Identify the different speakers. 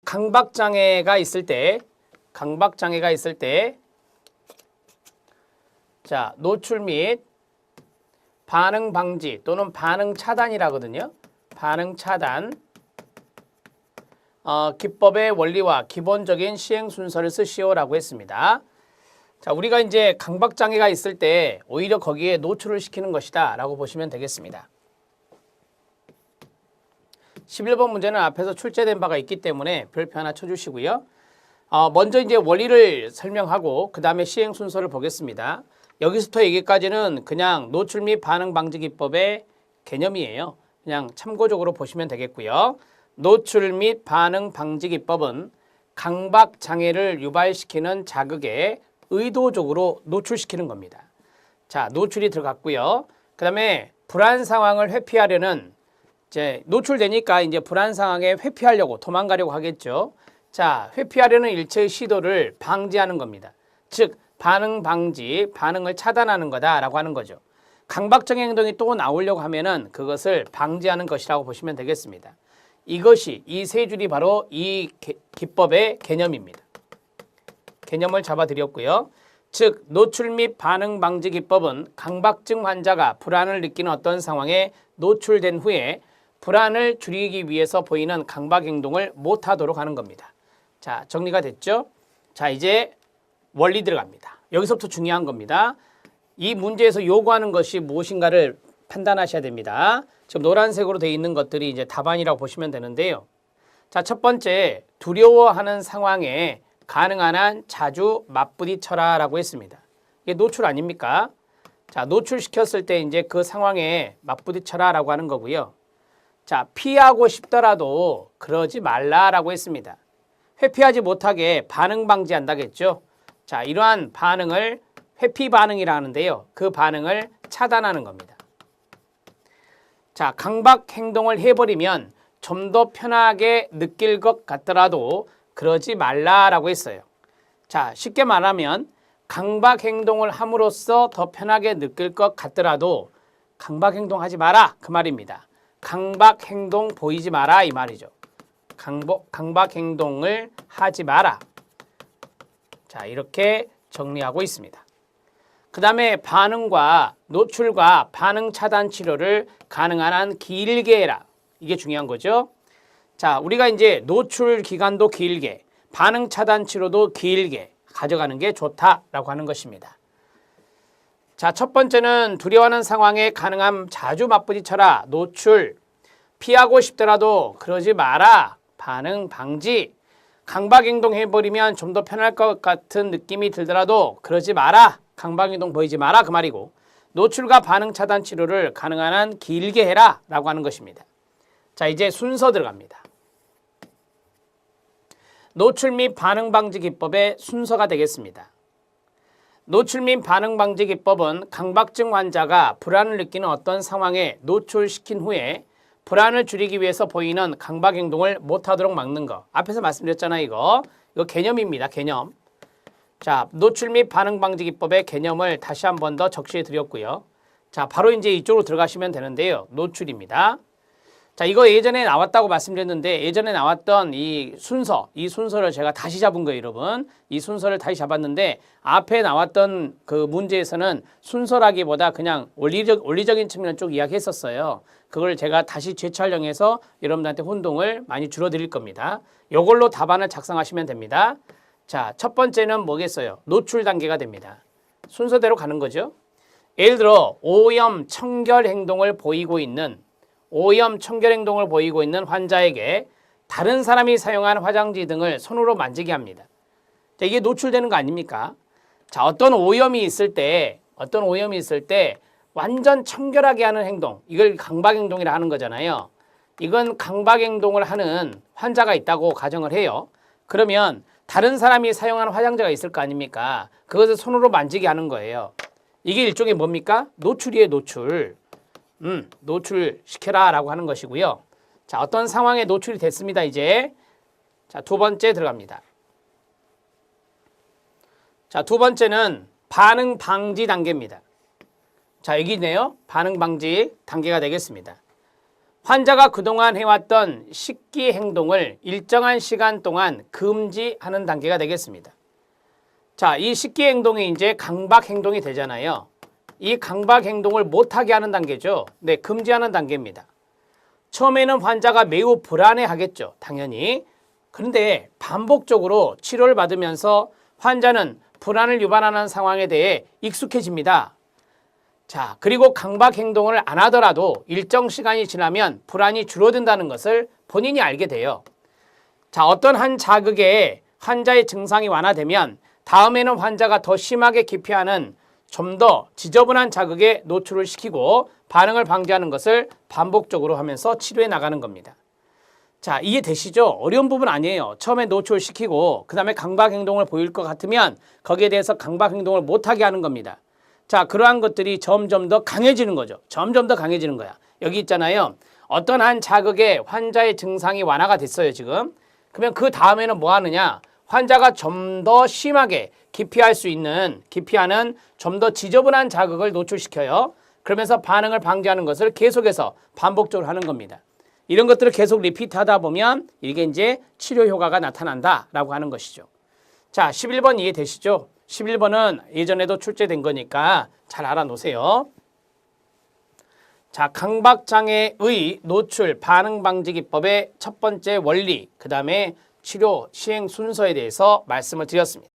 Speaker 1: 강박장애가 있을 때 자, 노출 및 반응 방지 또는 반응 차단이라거든요. 반응 차단. 기법의 원리와 기본적인 시행 순서를 쓰시오라고 했습니다. 자, 우리가 이제 강박장애가 있을 때 오히려 거기에 노출을 시키는 것이다 라고 보시면 되겠습니다. 11번 문제는 앞에서 출제된 바가 있기 때문에 별표 하나 쳐주시고요. 먼저 이제 원리를 설명하고 그 다음에 시행 순서를 보겠습니다. 여기서부터 여기까지는 그냥 노출 및 반응 방지 기법의 개념이에요. 그냥 참고적으로 보시면 되겠고요. 노출 및 반응 방지 기법은 강박 장애를 유발시키는 자극에 의도적으로 노출시키는 겁니다. 자, 노출이 들어갔고요. 그 다음에 불안 상황을 회피하려는 이제 노출되니까 이제 불안 상황에 회피하려고 도망가려고 하겠죠. 자, 회피하려는 일체의 시도를 방지하는 겁니다. 즉 반응 방지, 반응을 차단하는 거다라고 하는 거죠. 강박적 행동이 또 나오려고 하면은 그것을 방지하는 것이라고 보시면 되겠습니다. 이것이 이 세 줄이 바로 이 기법의 개념입니다. 개념을 잡아드렸고요. 즉 노출 및 반응 방지 기법은 강박증 환자가 불안을 느끼는 어떤 상황에 노출된 후에 불안을 줄이기 위해서 보이는 강박 행동을 못하도록 하는 겁니다. 자, 정리가 됐죠? 자, 이제 원리 들어갑니다. 여기서부터 중요한 겁니다. 이 문제에서 요구하는 것이 무엇인가를 판단하셔야 됩니다. 지금 노란색으로 되어 있는 것들이 이제 답안이라고 보시면 되는데요. 자, 첫 번째, 두려워하는 상황에 가능한 한 자주 맞부딪혀라 라고 했습니다. 이게 노출 아닙니까? 자, 노출시켰을 때 이제 그 상황에 맞부딪혀라 라고 하는 거고요. 자, 피하고 싶더라도 그러지 말라라고 했습니다. 회피하지 못하게 반응 방지한다겠죠. 자, 이러한 반응을 회피 반응이라 하는데요. 그 반응을 차단하는 겁니다. 자, 강박 행동을 해버리면 좀 더 편하게 느낄 것 같더라도 그러지 말라라고 했어요. 자, 쉽게 말하면 강박 행동을 함으로써 더 편하게 느낄 것 같더라도 강박 행동하지 마라 그 말입니다. 강박 행동 보이지 마라 이 말이죠. 강박 행동을 하지 마라. 자, 이렇게 정리하고 있습니다. 그 다음에 반응과 노출과 반응 차단 치료를 가능한 한 길게 해라. 이게 중요한 거죠. 자, 우리가 이제 노출 기간도 길게, 반응 차단 치료도 길게 가져가는 게 좋다라고 하는 것입니다. 자, 첫 번째는 두려워하는 상황에 가능한 자주 맞부딪혀라. 노출. 피하고 싶더라도 그러지 마라. 반응 방지. 강박 행동 해버리면 좀 더 편할 것 같은 느낌이 들더라도 그러지 마라. 강박 행동 보이지 마라 그 말이고, 노출과 반응 차단 치료를 가능한 한 길게 해라 라고 하는 것입니다. 자, 이제 순서 들어갑니다. 노출 및 반응 방지 기법의 순서가 되겠습니다. 노출 및 반응 방지 기법은 강박증 환자가 불안을 느끼는 어떤 상황에 노출시킨 후에 불안을 줄이기 위해서 보이는 강박 행동을 못하도록 막는 거. 앞에서 말씀드렸잖아요. 이거 개념입니다. 개념. 자, 노출 및 반응 방지 기법의 개념을 다시 한 번 더 적시해 드렸고요. 자, 바로 이제 이쪽으로 들어가시면 되는데요. 노출입니다. 자, 이거 예전에 나왔다고 말씀드렸는데 예전에 나왔던 이 순서를 제가 다시 잡은 거예요, 여러분. 이 순서를 다시 잡았는데 앞에 나왔던 그 문제에서는 순서라기보다 그냥 원리적인 측면을 쭉 이야기했었어요. 그걸 제가 다시 재촬영해서 여러분들한테 혼동을 많이 줄여드릴 겁니다. 이걸로 답안을 작성하시면 됩니다. 자, 첫 번째는 뭐겠어요? 노출 단계가 됩니다. 순서대로 가는 거죠. 예를 들어 오염 청결 행동을 보이고 있는 환자에게 다른 사람이 사용한 화장지 등을 손으로 만지게 합니다. 자, 이게 노출되는 거 아닙니까? 자, 어떤 오염이 있을 때 완전 청결하게 하는 행동, 이걸 강박 행동이라 하는 거잖아요. 이건 강박 행동을 하는 환자가 있다고 가정을 해요. 그러면 다른 사람이 사용한 화장지가 있을 거 아닙니까? 그것을 손으로 만지게 하는 거예요. 이게 일종의 뭡니까? 노출이에요, 노출. 노출시켜라 라고 하는 것이고요. 자, 어떤 상황에 노출이 됐습니다, 이제. 자, 두 번째 들어갑니다. 자, 두 번째는 반응 방지 단계입니다. 자, 여기 있네요. 반응 방지 단계가 되겠습니다. 환자가 그동안 해왔던 식기 행동을 일정한 시간 동안 금지하는 단계가 되겠습니다. 자, 이 식기 행동이 이제 강박 행동이 되잖아요. 이 강박 행동을 못하게 하는 단계죠. 네, 금지하는 단계입니다. 처음에는 환자가 매우 불안해하겠죠. 당연히. 그런데 반복적으로 치료를 받으면서 환자는 불안을 유발하는 상황에 대해 익숙해집니다. 자, 그리고 강박 행동을 안 하더라도 일정 시간이 지나면 불안이 줄어든다는 것을 본인이 알게 돼요. 자, 어떤 한 자극에 환자의 증상이 완화되면 다음에는 환자가 더 심하게 기피하는 좀 더 지저분한 자극에 노출을 시키고 반응을 방지하는 것을 반복적으로 하면서 치료해 나가는 겁니다. 자, 이해되시죠? 어려운 부분 아니에요. 처음에 노출시키고 그 다음에 강박 행동을 보일 것 같으면 거기에 대해서 강박 행동을 못하게 하는 겁니다. 자, 그러한 것들이 점점 더 강해지는 거죠. 점점 더 강해지는 거야. 여기 있잖아요. 어떤 한 자극에 환자의 증상이 완화가 됐어요, 지금. 그러면 그 다음에는 뭐 하느냐? 환자가 좀 더 심하게 기피하는 좀 더 지저분한 자극을 노출시켜요. 그러면서 반응을 방지하는 것을 계속해서 반복적으로 하는 겁니다. 이런 것들을 계속 리피트하다 보면 이게 이제 치료 효과가 나타난다라고 하는 것이죠. 자, 11번 이해되시죠? 11번은 예전에도 출제된 거니까 잘 알아놓으세요. 자, 강박장애의 노출 반응 방지 기법의 첫 번째 원리, 그 다음에 치료 시행 순서에 대해서 말씀을 드렸습니다.